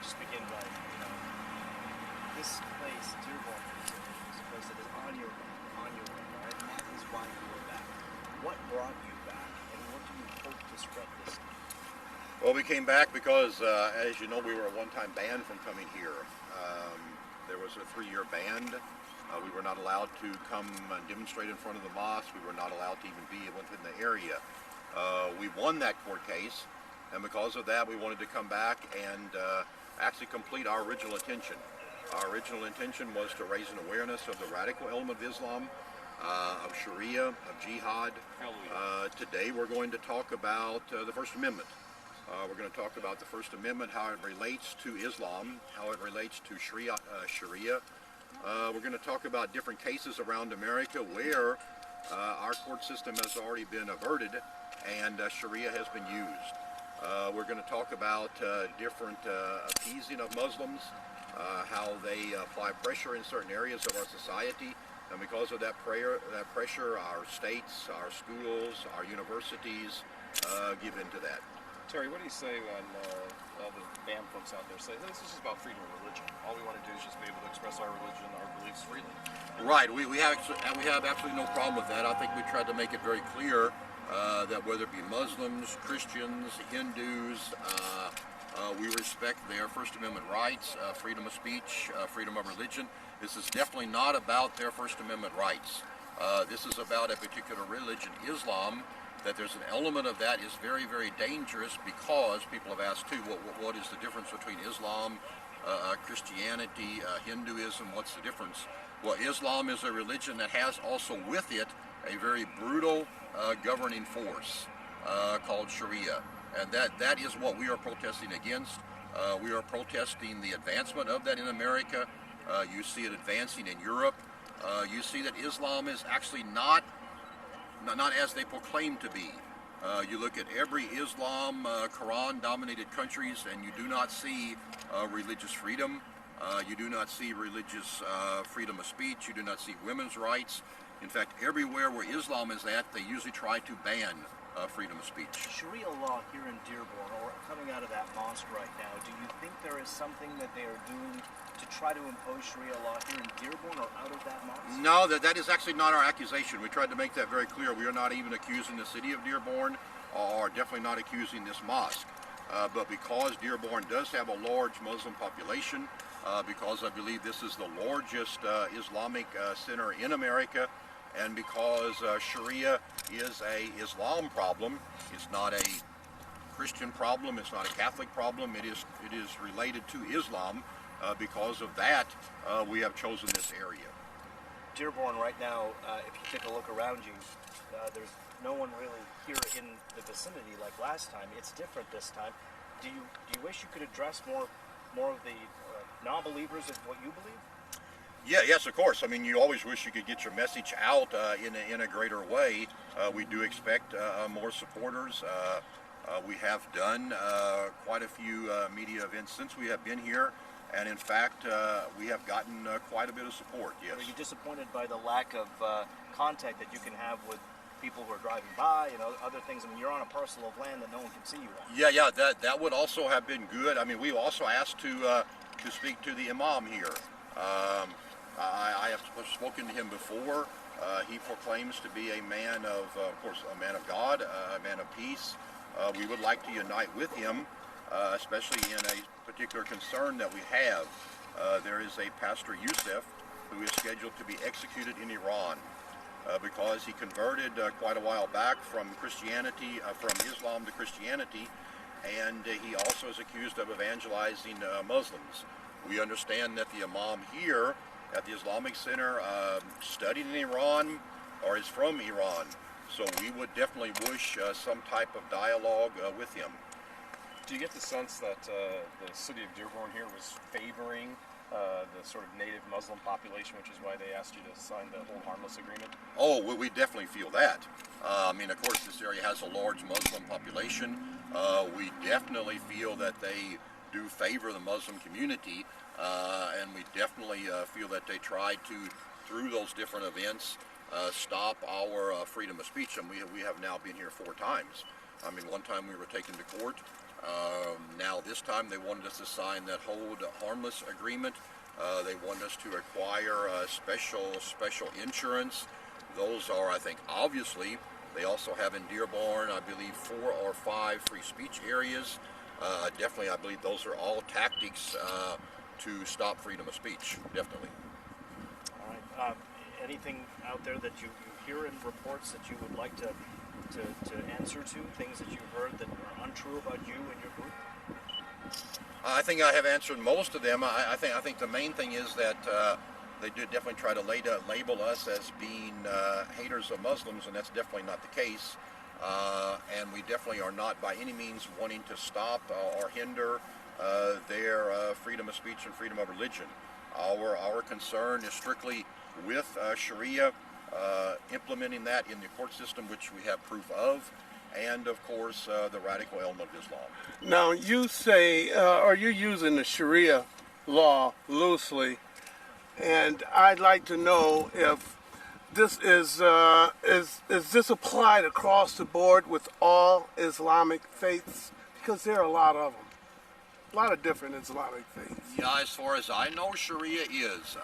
just begin by, this place, Dearborn, is a place that is on your radar, right? And that is why you were back. What brought you back, and what do you hope to spread this time? Well, we came back because, as you know, we were a one-time ban from coming here. There was a 3-year ban. We were not allowed to come and demonstrate in front of the mosque. We were not allowed to even be within the area. We won that court case, and because of that, we wanted to come back and actually complete our original intention. Our original intention was to raise an awareness of the radical element of Islam, of Sharia, of jihad. Today we're going to talk about the First Amendment. We're going to talk about the First Amendment, how it relates to Islam, how it relates to Sharia. We're going to talk about different cases around America where our court system has already been averted and Sharia has been used. We're going to talk about different appeasing of Muslims, how they apply pressure in certain areas of our society, and because of that pressure, our states, our schools, our universities give into that. Terry, what do you say when the BAM folks out there say, this is just about freedom of religion? All we want to do is just be able to express our religion, our beliefs freely. Right. We have absolutely no problem with that. I think we tried to make it very clear that whether it be Muslims, Christians, Hindus, we respect their First Amendment rights, freedom of speech, freedom of religion. This is definitely not about their First Amendment rights. This is about a particular religion, Islam, that there's an element of that is very, very dangerous because people have asked too, what is the difference between Islam, Christianity, Hinduism, what's the difference? Well, Islam is a religion that has also with it a very brutal governing force called Sharia. And that is what we are protesting against. We are protesting the advancement of that in America. You see it advancing in Europe. You see that Islam is actually not as they proclaim to be. You look at every Islam, Quran-dominated countries, and you do not see religious freedom. You do not see religious freedom of speech. You do not see women's rights. In fact, everywhere where Islam is at, they usually try to ban freedom of speech. Sharia law here in Dearborn, or coming out of that mosque right now, do you think there is something that they are doing to try to impose Sharia law here in Dearborn or out of that mosque? No, that is actually not our accusation. We tried to make that very clear. We are not even accusing the city of Dearborn, or definitely not accusing this mosque. But because Dearborn does have a large Muslim population, because I believe this is the largest Islamic center in America, and because Sharia is a Islam problem, it's not a Christian problem, it's not a Catholic problem, it is related to Islam. Because of that, we have chosen this area. Dearborn right now, if you take a look around you, there's no one really here in the vicinity like last time. It's different this time. Do you wish you could address more of the non-believers of what you believe? Yeah, yes, of course. I mean, you always wish you could get your message out in a greater way. We do expect more supporters. We have done quite a few media events since we have been here, and in fact, we have gotten quite a bit of support, yes. Are you disappointed by the lack of contact that you can have with people who are driving by and other things? I mean, you're on a parcel of land that no one can see you on. Yeah, that would also have been good. I mean, we also asked to speak to the imam here. I have spoken to him before. He proclaims to be a man of course, a man of God, a man of peace. We would like to unite with him, especially in a particular concern that we have. There is a Pastor Youssef who is scheduled to be executed in Iran because he converted quite a while back from Christianity, from Islam to Christianity, and he also is accused of evangelizing Muslims. We understand that the imam here at the Islamic Center studied in Iran or is from Iran. So we would definitely wish some type of dialogue with him. Do you get the sense that the city of Dearborn here was favoring the sort of native Muslim population, which is why they asked you to sign the hold harmless agreement? Oh, we definitely feel that. I mean, of course, this area has a large Muslim population. We definitely feel that they do favor the Muslim community, and we definitely feel that they tried to, through those different events, stop our freedom of speech. And we have now been here 4 times. I mean, one time we were taken to court. Now this time they wanted us to sign that hold harmless agreement. They want us to acquire special insurance. Those are, I think, obviously. They also have in Dearborn, I believe, 4 or 5 free speech areas. Definitely, I believe those are all tactics to stop freedom of speech. Definitely. All right. Anything out there that you hear in reports that you would like to answer to, things that you've heard that are untrue about you and your group? I think I have answered most of them. I think the main thing is that they do definitely try to label us as being haters of Muslims, and that's definitely not the case. And we definitely are not by any means wanting to stop or hinder their freedom of speech and freedom of religion. Our concern is strictly with Sharia, implementing that in the court system, which we have proof of, and of course the radical element of Islam. Now you say, are you using the Sharia law loosely? And I'd like to know if this is this applied across the board with all Islamic faiths? Because there are a lot of them, a lot of different Islamic faiths. Yeah, as far as I know, Sharia is.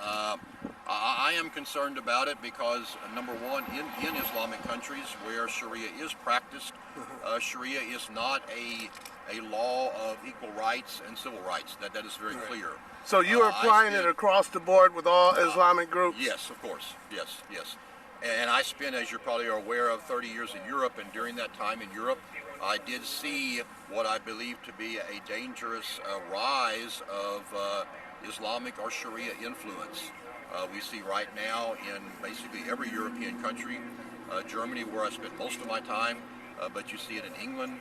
I am concerned about it because, number one, in Islamic countries where Sharia is practiced, Sharia is not a law of equal rights and civil rights. That is very clear. So you are applying it across the board with all Islamic groups? Yes, of course. Yes. And I spent, as you probably are aware of, 30 years in Europe, and during that time in Europe, I did see what I believe to be a dangerous rise of Islamic or Sharia influence. We see right now in basically every European country, Germany, where I spent most of my time, but you see it in England,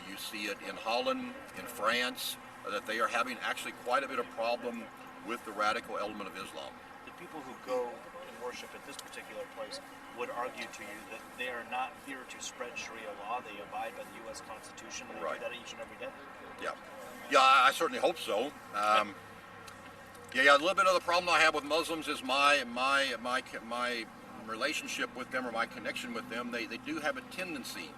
you see it in Holland, in France, that they are having actually quite a bit of problem with the radical element of Islam. The people who go and worship at this particular place would argue to you that they are not here to spread Sharia law. They abide by the U.S. Constitution, and they do that each and every day. Yeah, I certainly hope so. Yeah, a little bit of the problem I have with Muslims is my relationship with them, or my connection with them. They do have a tendency,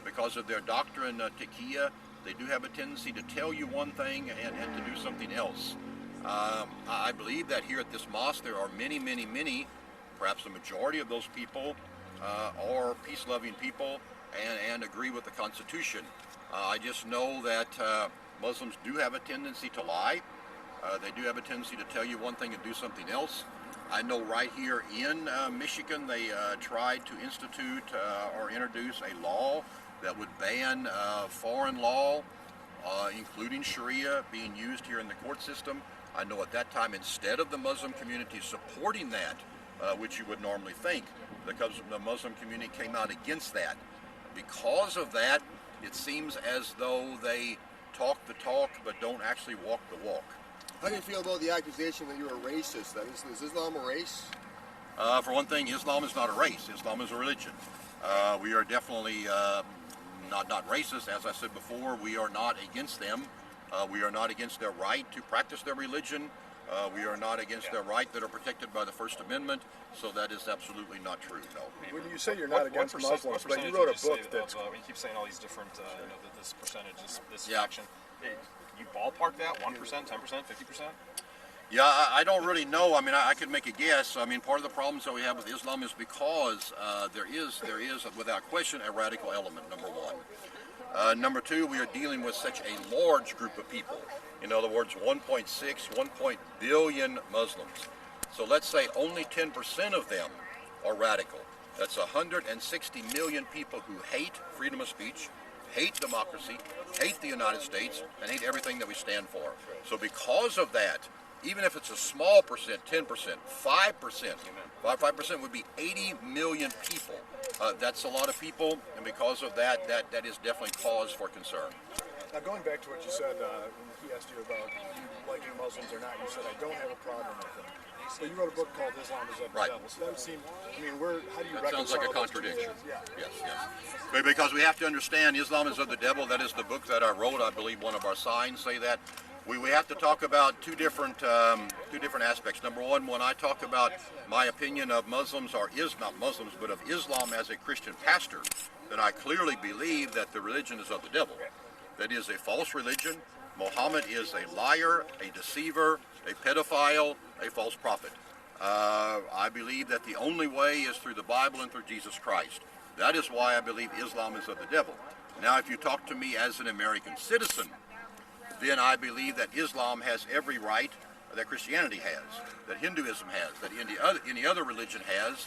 because of their doctrine, taqiyya, they do have a tendency to tell you one thing and to do something else. I believe that here at this mosque there are many, perhaps the majority of those people are peace-loving people and agree with the Constitution. I just know that Muslims do have a tendency to lie. They do have a tendency to tell you one thing and do something else. I know right here in Michigan they tried to institute or introduce a law that would ban foreign law, including Sharia, being used here in the court system. I know at that time, instead of the Muslim community supporting that, which you would normally think, because the Muslim community came out against that. Because of that, it seems as though they talk the talk but don't actually walk the walk. How do you feel about the accusation that you're a racist? That is Islam a race? For one thing, Islam is not a race. Islam is a religion. We are definitely not racist. As I said before, we are not against them. We are not against their right to practice their religion. We are not against their right that are protected by the First Amendment. So that is absolutely not true, no. When you say you're not against Muslims, but you wrote a book that's... When you keep saying all these different, this percentage, this faction, you ballpark that, 1%, 10%, 50%? Yeah, I don't really know. I mean, I could make a guess. I mean, part of the problems that we have with Islam is because there is, without question, a radical element, number one. Number two, we are dealing with such a large group of people. In other words, 1 billion Muslims. So let's say only 10% of them are radical. That's 160 million people who hate freedom of speech, hate democracy, hate the United States, and hate everything that we stand for. So because of that, even if it's a small percent, 10%, 5%, 5% would be 80 million people. That's a lot of people, and because of that, that is definitely cause for concern. Now, going back to what you said when he asked you about you liking Muslims or not, you said, I don't have a problem with them. So you wrote a book called Islam is of the Devil. So that would seem, I mean, how do you reconcile? That sounds like a contradiction. Yeah. Yes. Because we have to understand Islam is of the devil. That is the book that I wrote. I believe one of our signs say that. We have to talk about two different aspects. Number one, when I talk about my opinion of Muslims, or not Muslims, but of Islam as a Christian pastor, then I clearly believe that the religion is of the devil. that is a false religion. Muhammad is a liar, a deceiver, a pedophile, a false prophet. I believe that the only way is through the Bible and through Jesus Christ. That is why I believe Islam is of the devil. Now, if you talk to me as an American citizen, then I believe that Islam has every right that Christianity has, that Hinduism has, that any other religion has.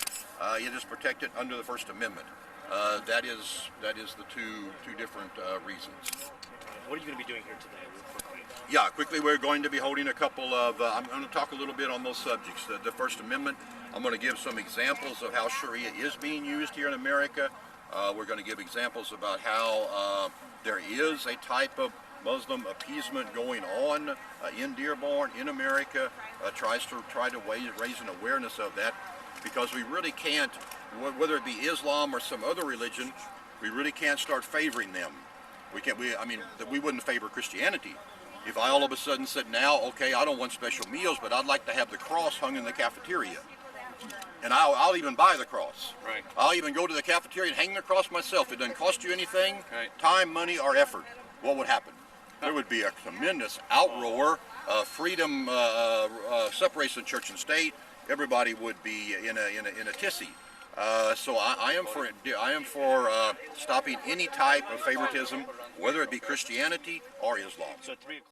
It is protected under the First Amendment. That is the two different reasons. What are you going to be doing here today? Yeah, quickly, we're going to be holding a couple of, I'm going to talk a little bit on those subjects. The First Amendment, I'm going to give some examples of how Sharia is being used here in America. We're going to give examples about how there is a type of Muslim appeasement going on in Dearborn, in America, try to raise an awareness of that, because we really can't, whether it be Islam or some other religion, we really can't start favoring them. We wouldn't favor Christianity. If I all of a sudden said, now, okay, I don't want special meals, but I'd like to have the cross hung in the cafeteria, and I'll even buy the cross. Right. I'll even go to the cafeteria and hang the cross myself. It doesn't cost you anything, right. Time, money, or effort. What would happen? There would be a tremendous outroar. Freedom, separation of church and state. Everybody would be in a tizzy. So I am for stopping any type of favoritism, whether it be Christianity or Islam. So at 3 o'clock.